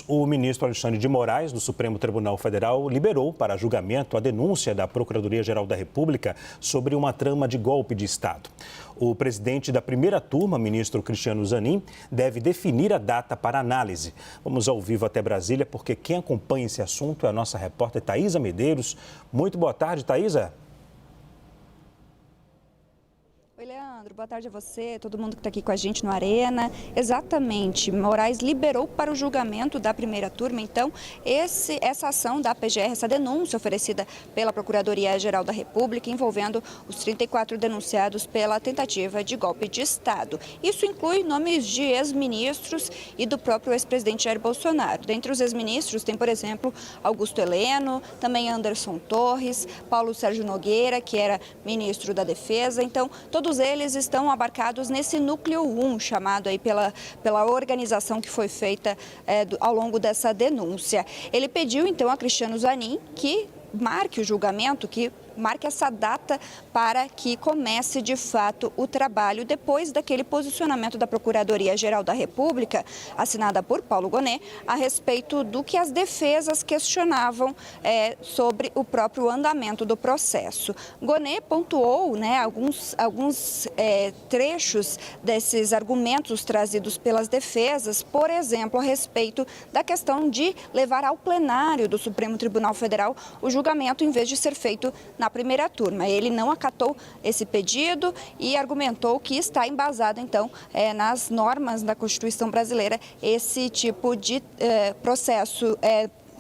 O ministro Alexandre de Moraes, do Supremo Tribunal Federal, liberou para julgamento a denúncia da Procuradoria-Geral da República sobre uma trama de golpe de Estado. O presidente da primeira turma, ministro Cristiano Zanin, deve definir a data para análise. Vamos ao vivo até Brasília, porque quem acompanha esse assunto é a nossa repórter Thaisa Medeiros. Muito boa tarde, Thaisa. Oi, Leandro. Boa tarde a você, todo mundo que está aqui com a gente no Arena. Exatamente, Moraes liberou para o julgamento da primeira turma, então, essa ação da PGR, essa denúncia oferecida pela Procuradoria-Geral da República, envolvendo os 34 denunciados pela tentativa de golpe de Estado. Isso inclui nomes de ex-ministros e do próprio ex-presidente Jair Bolsonaro. Dentre os ex-ministros tem, por exemplo, Augusto Heleno, também Anderson Torres, Paulo Sérgio Nogueira, que era ministro da Defesa. Então, todos eles estão abarcados nesse núcleo 1, chamado aí pela organização que foi feita ao longo dessa denúncia. Ele pediu, então, a Cristiano Zanin que marque o julgamento, que marque essa data para que comece de fato o trabalho depois daquele posicionamento da Procuradoria-Geral da República, assinada por Paulo Gonet, a respeito do que as defesas questionavam sobre o próprio andamento do processo. Gonet pontuou alguns trechos desses argumentos trazidos pelas defesas, por exemplo, a respeito da questão de levar ao plenário do Supremo Tribunal Federal o julgamento em vez de ser feito na primeira turma. Ele não acatou esse pedido e argumentou que está embasado, então, nas normas da Constituição brasileira, esse tipo de processo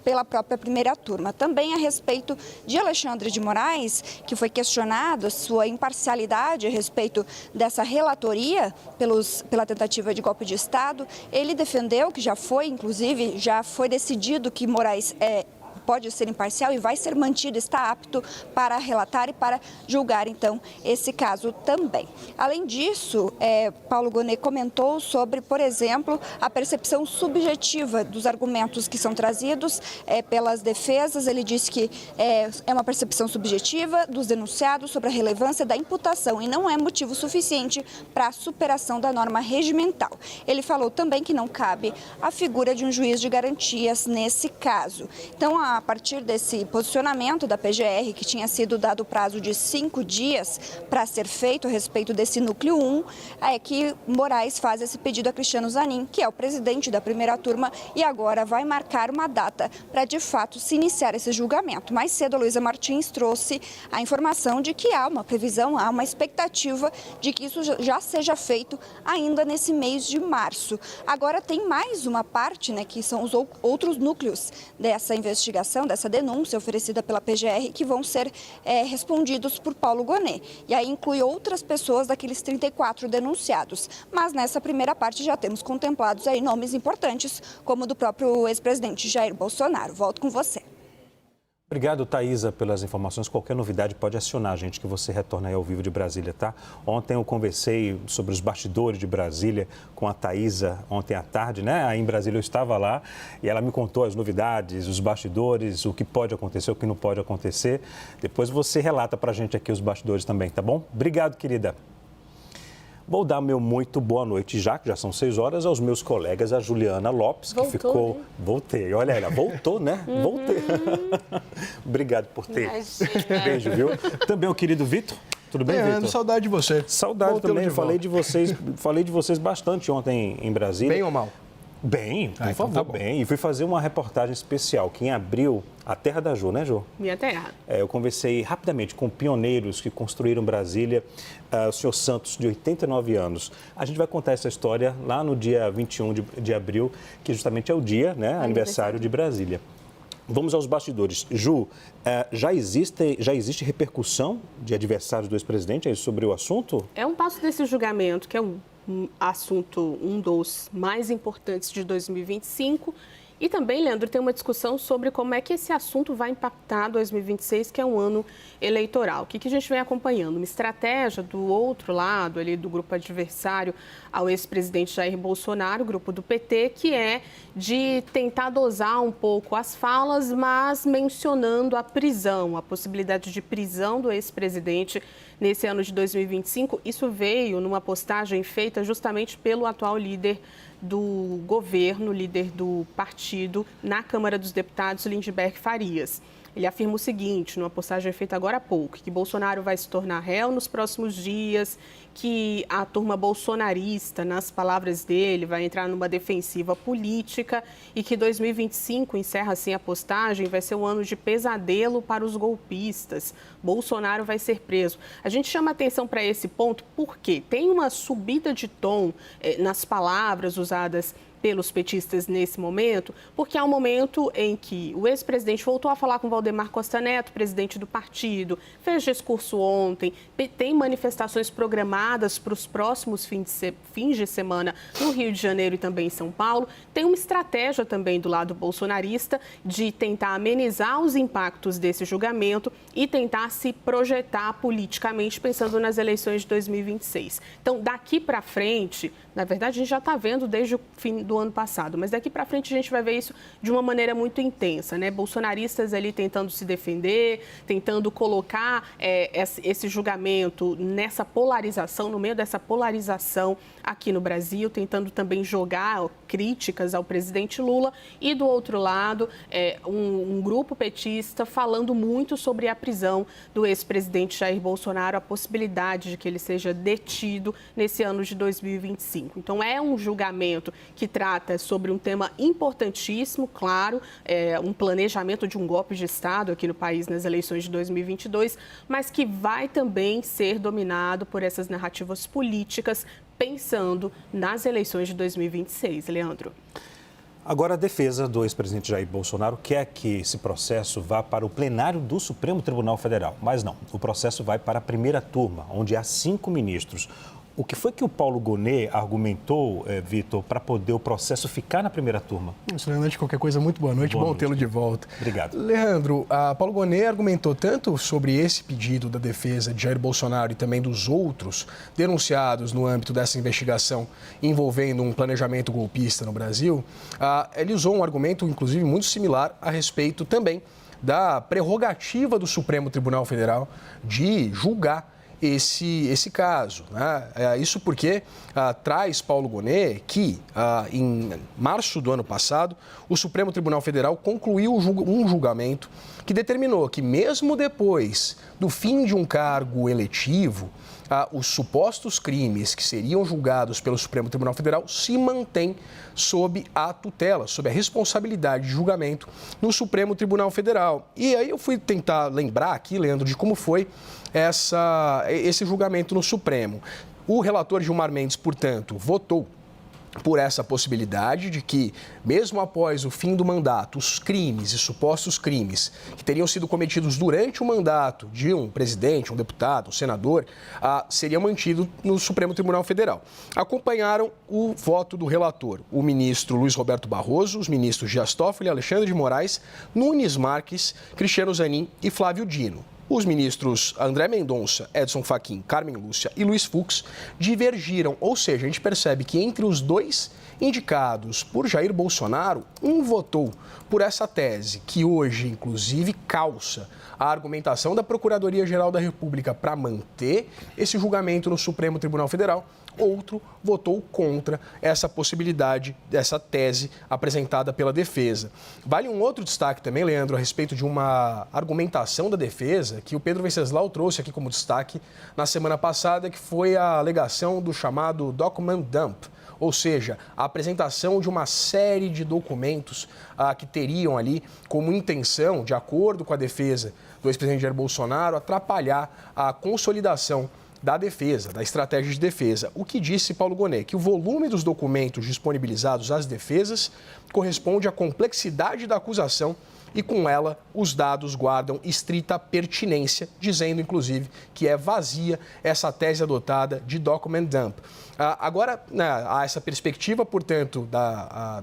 pela própria primeira turma. Também a respeito de Alexandre de Moraes, que foi questionado sua imparcialidade a respeito dessa relatoria pela tentativa de golpe de Estado, ele defendeu que já foi decidido que Moraes pode ser imparcial e vai ser mantido, está apto para relatar e para julgar, então, esse caso também. Além disso, Paulo Gonet comentou sobre, por exemplo, a percepção subjetiva dos argumentos que são trazidos pelas defesas. Ele disse que é uma percepção subjetiva dos denunciados sobre a relevância da imputação e não é motivo suficiente para a superação da norma regimental. Ele falou também que não cabe a figura de um juiz de garantias nesse caso. Então, a partir desse posicionamento da PGR, que tinha sido dado prazo de 5 dias para ser feito a respeito desse núcleo 1, é que Moraes faz esse pedido a Cristiano Zanin, que é o presidente da primeira turma, e agora vai marcar uma data para, de fato, se iniciar esse julgamento. Mais cedo, a Luísa Martins trouxe a informação de que há uma previsão, há uma expectativa de que isso já seja feito ainda nesse mês de março. Agora tem mais uma parte, que são os outros núcleos dessa investigação, dessa denúncia oferecida pela PGR, que vão ser respondidos por Paulo Gonet. E aí inclui outras pessoas daqueles 34 denunciados. Mas nessa primeira parte já temos contemplados aí nomes importantes, como o do próprio ex-presidente Jair Bolsonaro. Volto com você. Obrigado, Thaisa, pelas informações. Qualquer novidade pode acionar a gente, que você retorna aí ao vivo de Brasília, tá? Ontem eu conversei sobre os bastidores de Brasília com a Thaisa, ontem à tarde, né? Aí em Brasília eu estava lá e ela me contou as novidades, os bastidores, o que pode acontecer, o que não pode acontecer. Depois você relata pra gente aqui os bastidores também, tá bom? Obrigado, querida. Vou dar meu muito boa noite, já que já são 6 horas, aos meus colegas, a Juliana Lopes, que ficou... Né? Voltei, olha ela, voltou, né? Voltei. Obrigado por ter. Imagina. Beijo, viu? Também o querido Vitor. Tudo bem, Vitor? Saudade de você. Saudade também, falei de vocês bastante ontem em Brasília. Bem ou mal? Bem, por favor, então tá bem. E fui fazer uma reportagem especial que em abril, a terra da Jo, né, Jo? Minha terra. Eu conversei rapidamente com pioneiros que construíram Brasília, o senhor Santos, de 89 anos. A gente vai contar essa história lá no dia 21 de abril, que justamente é o dia, né, aniversário de Brasília. Vamos aos bastidores. Ju, já existe repercussão de adversários do ex-presidente sobre o assunto? É um passo desse julgamento, que é um assunto, um dos mais importantes de 2025. E também, Leandro, tem uma discussão sobre como é que esse assunto vai impactar 2026, que é um ano eleitoral. O que a gente vem acompanhando? Uma estratégia do outro lado, ali do grupo adversário ao ex-presidente Jair Bolsonaro, grupo do PT, que é de tentar dosar um pouco as falas, mas mencionando a prisão, a possibilidade de prisão do ex-presidente nesse ano de 2025. Isso veio numa postagem feita justamente pelo atual líder do governo, líder do partido na Câmara dos Deputados, Lindbergh Farias. Ele afirma o seguinte, numa postagem feita agora há pouco, que Bolsonaro vai se tornar réu nos próximos dias, que a turma bolsonarista, nas palavras dele, vai entrar numa defensiva política e que 2025, encerra assim a postagem, vai ser um ano de pesadelo para os golpistas. Bolsonaro vai ser preso. A gente chama atenção para esse ponto porque tem uma subida de tom nas palavras usadas pelos petistas nesse momento, porque é um momento em que o ex-presidente voltou a falar com Valdemar Costa Neto, presidente do partido, fez discurso ontem, tem manifestações programadas para os próximos fins de semana no Rio de Janeiro e também em São Paulo. Tem uma estratégia também do lado bolsonarista de tentar amenizar os impactos desse julgamento e tentar se projetar politicamente pensando nas eleições de 2026. Então, daqui para frente, na verdade, a gente já está vendo desde o fim do ano passado, mas daqui para frente a gente vai ver isso de uma maneira muito intensa, né? Bolsonaristas ali tentando se defender, tentando colocar esse julgamento nessa polarização, no meio dessa polarização aqui no Brasil, tentando também jogar críticas ao presidente Lula e, do outro lado, um grupo petista falando muito sobre a prisão do ex-presidente Jair Bolsonaro, a possibilidade de que ele seja detido nesse ano de 2025. Então, é um julgamento que trata sobre um tema importantíssimo, claro, um planejamento de um golpe de Estado aqui no país nas eleições de 2022, mas que vai também ser dominado por essas narrativas políticas, pensando nas eleições de 2026. Leandro. Agora, a defesa do ex-presidente Jair Bolsonaro quer que esse processo vá para o plenário do Supremo Tribunal Federal. Mas não, o processo vai para a primeira turma, onde há 5 ministros. O que foi que o Paulo Gonet argumentou, Vitor, para poder o processo ficar na primeira turma? Isso, Leandro, de qualquer coisa, muito boa noite, bom tê-lo de volta. Obrigado. Leandro, Paulo Gonet argumentou tanto sobre esse pedido da defesa de Jair Bolsonaro e também dos outros denunciados no âmbito dessa investigação envolvendo um planejamento golpista no Brasil. Ele usou um argumento, inclusive, muito similar a respeito também da prerrogativa do Supremo Tribunal Federal de julgar esse caso, né? Isso porque traz Paulo Gonet que, em março do ano passado, o Supremo Tribunal Federal concluiu um julgamento que determinou que, mesmo depois do fim de um cargo eletivo, os supostos crimes que seriam julgados pelo Supremo Tribunal Federal se mantêm sob a tutela, sob a responsabilidade de julgamento no Supremo Tribunal Federal. E aí eu fui tentar lembrar aqui, Leandro, de como foi esse julgamento no Supremo. O relator Gilmar Mendes, portanto, votou por essa possibilidade de que, mesmo após o fim do mandato, os crimes e supostos crimes que teriam sido cometidos durante o mandato de um presidente, um deputado, um senador, seriam mantidos no Supremo Tribunal Federal. Acompanharam o voto do relator, o ministro Luiz Roberto Barroso, os ministros Dias Toffoli, Alexandre de Moraes, Nunes Marques, Cristiano Zanin e Flávio Dino. Os ministros André Mendonça, Edson Fachin, Carmen Lúcia e Luiz Fux divergiram, ou seja, a gente percebe que entre os dois indicados por Jair Bolsonaro, um votou por essa tese, que hoje, inclusive, calça a argumentação da Procuradoria-Geral da República para manter esse julgamento no Supremo Tribunal Federal. Outro votou contra essa possibilidade, dessa tese apresentada pela defesa. Vale um outro destaque também, Leandro, a respeito de uma argumentação da defesa que o Pedro Venceslau trouxe aqui como destaque na semana passada, que foi a alegação do chamado document dump, ou seja, a apresentação de uma série de documentos que teriam ali como intenção, de acordo com a defesa do ex-presidente Jair Bolsonaro, atrapalhar a consolidação da defesa, da estratégia de defesa. O que disse Paulo Gonet? Que o volume dos documentos disponibilizados às defesas corresponde à complexidade da acusação e, com ela, os dados guardam estrita pertinência, dizendo, inclusive, que é vazia essa tese adotada de document dump. Agora, há essa perspectiva, portanto,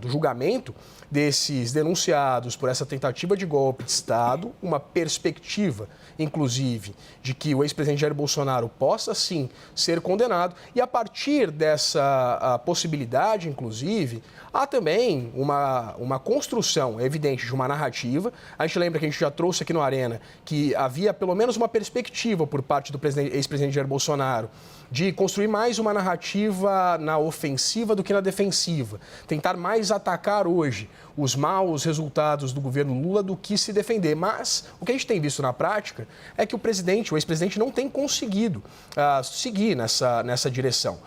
do julgamento desses denunciados por essa tentativa de golpe de Estado, uma perspectiva, inclusive, de que o ex-presidente Jair Bolsonaro possa, sim, ser condenado. E, a partir dessa possibilidade, inclusive, há também uma construção evidente de uma narrativa defensiva. A gente lembra que a gente já trouxe aqui no Arena que havia pelo menos uma perspectiva por parte do ex-presidente Jair Bolsonaro de construir mais uma narrativa na ofensiva do que na defensiva. Tentar mais atacar hoje os maus resultados do governo Lula do que se defender. Mas o que a gente tem visto na prática é que o ex-presidente não tem conseguido seguir nessa direção.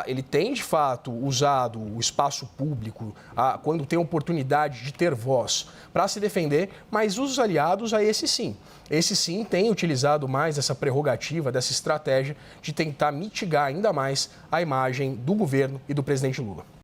Ele tem, de fato, usado o espaço público quando tem oportunidade de ter voz para se defender, mas os aliados a esse sim têm utilizado mais essa prerrogativa, dessa estratégia de tentar mitigar ainda mais a imagem do governo e do presidente Lula.